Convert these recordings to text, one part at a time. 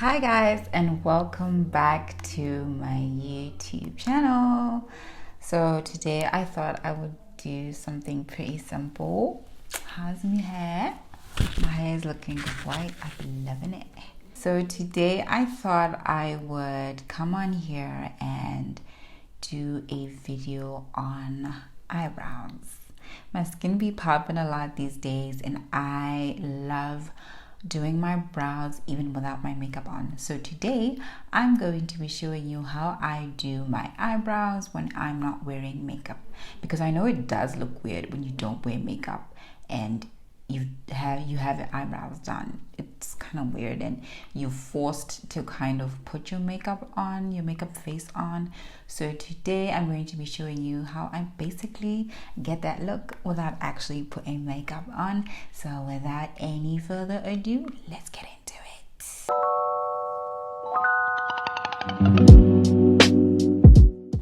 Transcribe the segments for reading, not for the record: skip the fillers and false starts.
Hi guys, and welcome back to my YouTube channel. So today I thought I would do something pretty simple. How's my hair? My hair is looking white. I'm loving it. So today I thought I would come on here and do a video on eyebrows. My skin be popping a lot these days, and I love doing my brows even without my makeup on. So today I'm going to be showing you how I do my eyebrows when I'm not wearing makeup, because I know it does look weird when you don't wear makeup and you have your eyebrows done. It's kind of weird, and you're forced to kind of put your makeup on, your makeup face on. So today I'm going to be showing you how I basically get that look without actually putting makeup on. So without any further ado, let's get into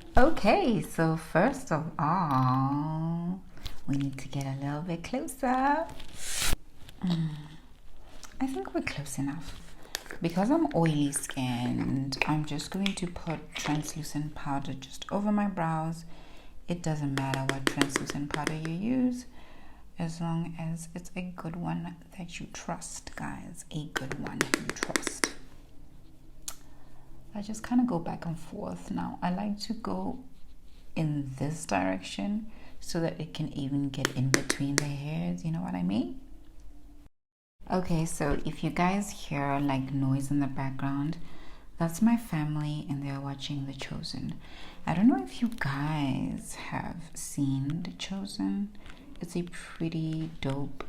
it. Okay, so first of all, we need to get a little bit closer. I think we're close enough. Because I'm oily skinned, I'm just going to put translucent powder just over my brows. It doesn't matter what translucent powder you use, as long as it's a good one that you trust, guys. A good one you trust. I just kind of go back and forth. Now, I like to go in this direction so that it can even get in between the hairs, you know what I mean? Okay, so if you guys hear like noise in the background, that's my family and they're watching The Chosen. I don't know if you guys have seen The Chosen. It's a pretty dope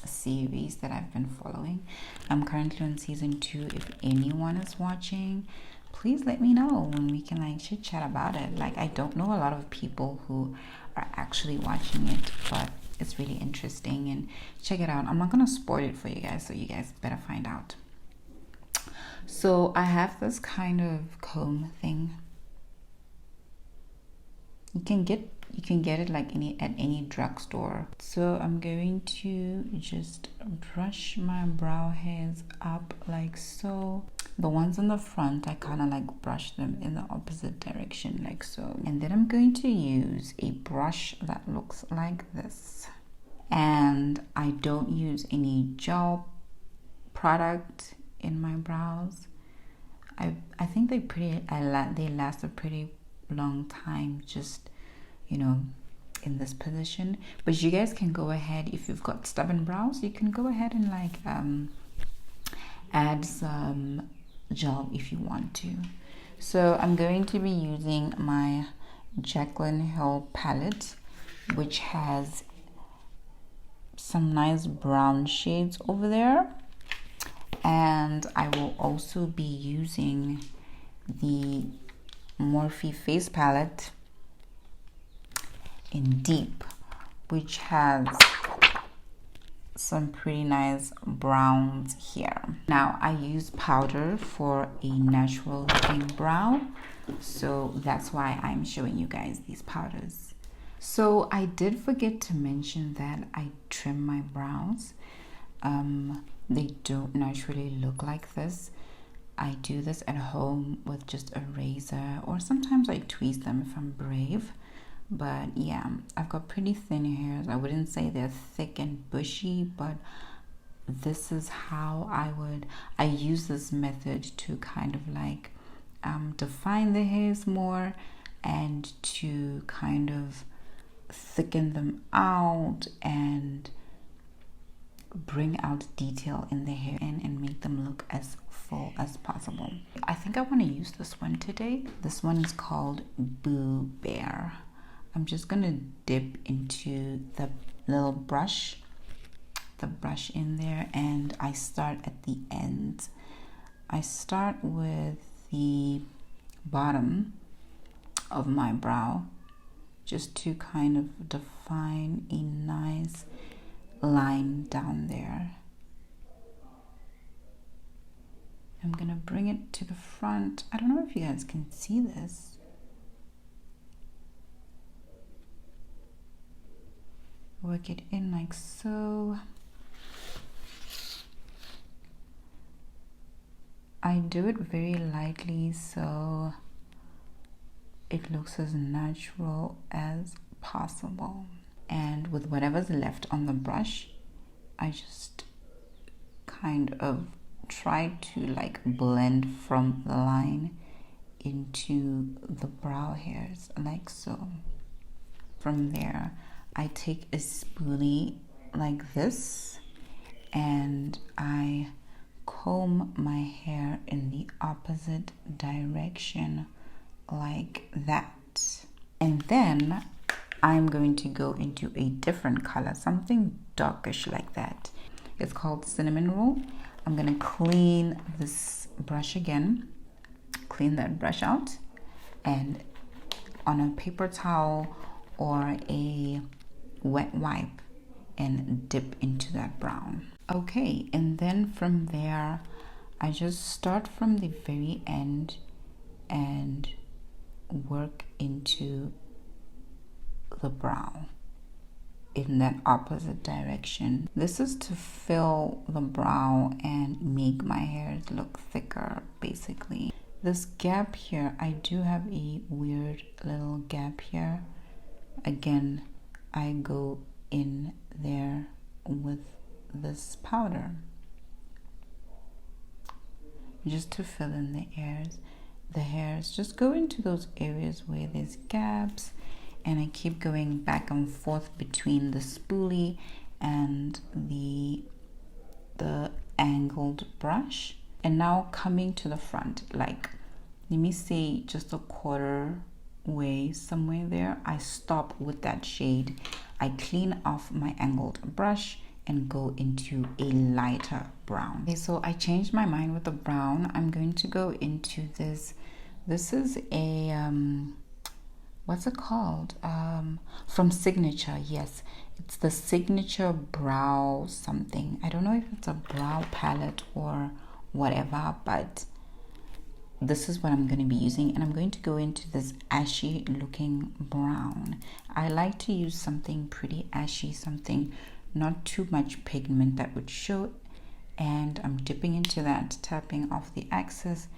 series that I've been following. I'm currently on season 2. If anyone is watching, please let me know when we can like chit chat about it. Like, I don't know a lot of people who are actually watching it, but it's really interesting, and check it out. I'm not gonna spoil it for you guys, so you guys better find out. So I have this kind of comb thing. You can get it like at any drugstore. So I'm going to just brush my brow hairs up like so. The ones on the front, I kind of like brush them in the opposite direction like so. And then I'm going to use a brush that looks like this. And I don't use any gel product in my brows. I think they last a pretty long time, just, you know, in this position. But you guys can go ahead, if you've got stubborn brows, you can go ahead and like add some gel if you want to. So I'm going to be using my Jaclyn Hill palette, which has some nice brown shades over there. And I will also be using the Morphe face palette in Deep, which has some pretty nice browns here. Now I use powder for a natural looking brow, so that's why I'm showing you guys these powders. So I did forget to mention that I trim my brows. They don't naturally look like this. I do this at home with just a razor, or sometimes I tweeze them if I'm brave. But yeah, I've got pretty thin hairs. I wouldn't say they're thick and bushy, but this is how I use this method to kind of like define the hairs more, and to kind of thicken them out and bring out detail in the hair and make them look as full as possible. I think I want to use this one today. This one is called Boo Bear. I'm just gonna dip into the little brush, in there, and I start at the end. I start with the bottom of my brow, just to kind of define a nice line down there. I'm gonna bring it to the front. I don't know if you guys can see this. Work it in like so. I do it very lightly so it looks as natural as possible. And with whatever's left on the brush, I just kind of try to like blend from the line into the brow hairs, like so. From there, I take a spoolie like this and I comb my hair in the opposite direction like that. And then I'm going to go into a different color, something darkish like that. It's called cinnamon roll. I'm going to clean this brush again, clean that brush out, and on a paper towel or a wet wipe and dip into that brown. Okay, and then from there, I just start from the very end and work into the brow in that opposite direction. This is to fill the brow and make my hairs look thicker, basically. This gap here, I do have a weird little gap here. Again, I go in there with this powder just to fill in the hairs. Just go into those areas where there's gaps, and I keep going back and forth between the spoolie and the angled brush. And now coming to the front, like let me say just a quarter way somewhere there, I stop with that shade. I clean off my angled brush and go into a lighter brown. Okay, so I changed my mind with the brown. I'm going to go into this. This is a what's it called? From Signature. Yes, it's the Signature Brow something. I don't know if it's a brow palette or whatever, but this is what I'm going to be using, and I'm going to go into this ashy looking brown. I like to use something pretty ashy, something not too much pigment that would show, and I'm dipping into that, tapping off the excess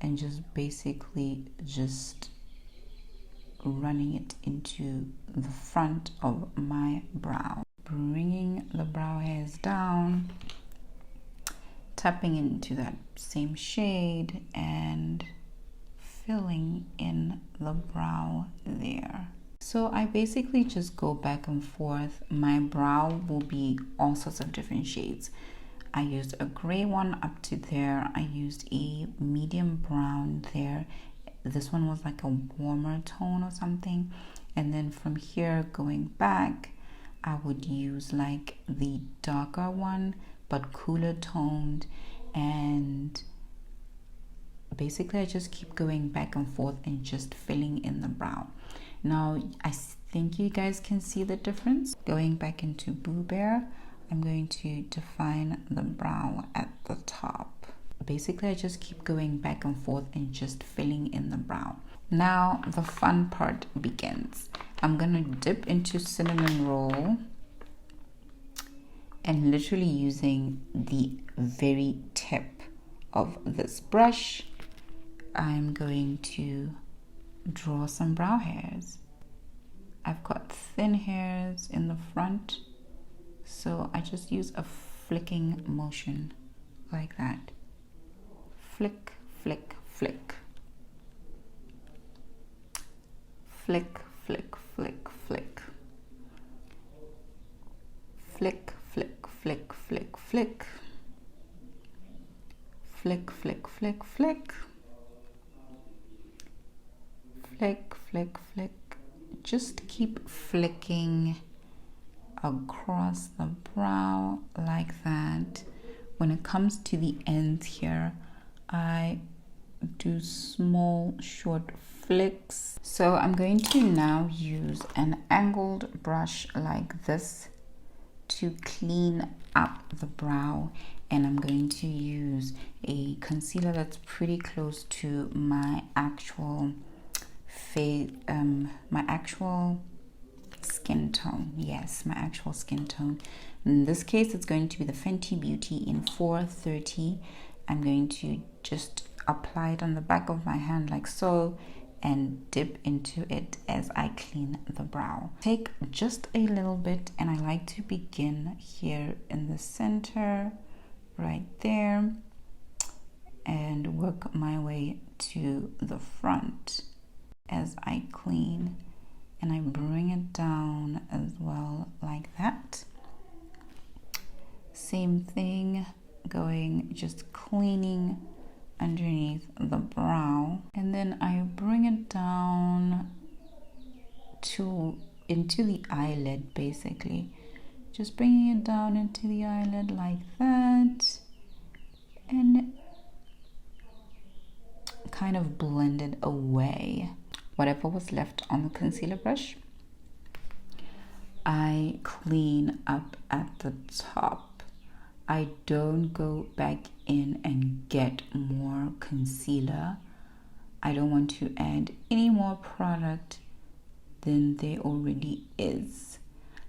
and just basically just running it into the front of my brow, bringing the brow hairs down, tapping into that same shade and filling in the brow there. So I basically just go back and forth. My brow will be all sorts of different shades. I used a gray one up to there. I used a medium brown there. This one was like a warmer tone or something. And then from here going back, I would use like the darker one but cooler toned, and basically I just keep going back and forth and just filling in the brow. Now I think you guys can see the difference. Going back into Boo Bear, I'm going to define the brow at the top. Basically I just keep going back and forth and just filling in the brow. Now the fun part begins. I'm gonna dip into cinnamon roll and literally using the very tip of this brush, I'm going to draw some brow hairs. I've got thin hairs in the front, so I just use a flicking motion like that. Flick, flick, flick. Flick, flick, flick, flick. Flick, flick, flick, flick, flick. Flick, flick, flick, flick. Flick, flick, flick. Just keep flicking across the brow like that. When it comes to the ends here, I do small short flicks. So I'm going to now use an angled brush like this to clean up the brow, and I'm going to use a concealer that's pretty close to my actual face, my actual skin tone. Yes, my actual skin tone. In this case, it's going to be the Fenty Beauty in 430. I'm going to just apply it on the back of my hand like so and dip into it as I clean the brow. Take just a little bit, and I like to begin here in the center right there and work my way to the front as I clean, and I bring it down as well like that. Same thing, going just cleaning underneath the brow, and then I bring it down into the eyelid, basically just bringing it down into the eyelid like that, and kind of blend it away. Whatever was left on the concealer brush, I clean up at the top. I don't go back in and get more concealer. I don't want to add any more product than there already is.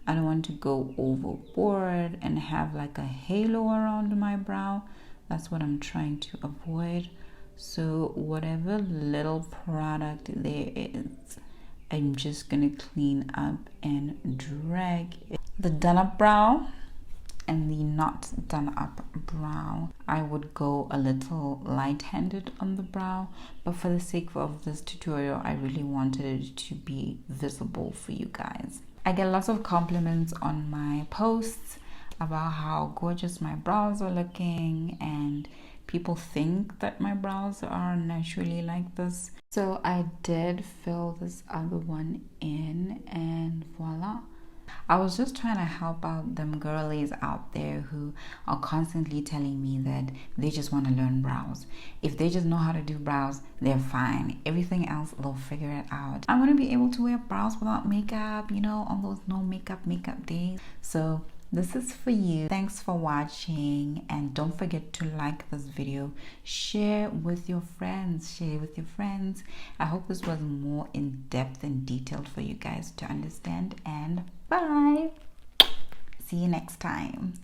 I don't want to go overboard and have like a halo around my brow. That's what I'm trying to avoid. So whatever little product there is, I'm just gonna clean up and drag it. The done up brow and the not done up brow, I would go a little light-handed on the brow, but for the sake of this tutorial, I really wanted it to be visible for you guys. I get lots of compliments on my posts about how gorgeous my brows are looking, and people think that my brows are naturally like this. So I did fill this other one in, and voila. I was just trying to help out them girlies out there who are constantly telling me that they just want to learn brows. If they just know how to do brows, they're fine. Everything else, they'll figure it out. I want to be able to wear brows without makeup, you know, on those no makeup days. So this is for you. Thanks for watching, and don't forget to like this video, share with your friends. I hope this was more in depth and detailed for you guys to understand, and bye. See you next time.